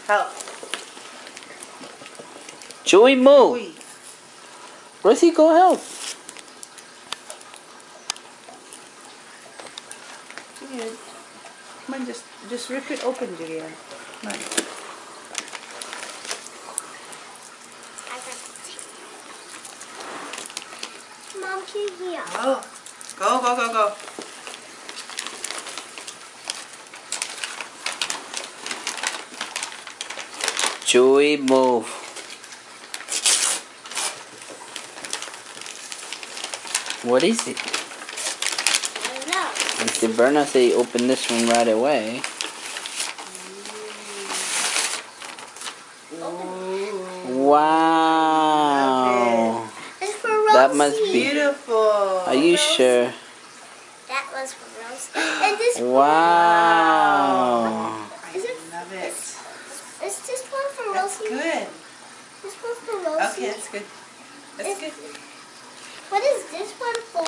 Help. Joey, move. Joey. Rosie, go help. Julian. Come on, just rip it open, Julian. Come on. Mom, can you hear? Oh. Go. Joey, move. What is it? I don't know. Mr. Berna say open this one right away. Wow. It's for Rosie. That must be Beautiful. Are you sure? That was for Rosie. And this Wow. I love it. Is this one for That's Rosie? good. This one for Rosie? Okay, that's good. That's good. What is this one for?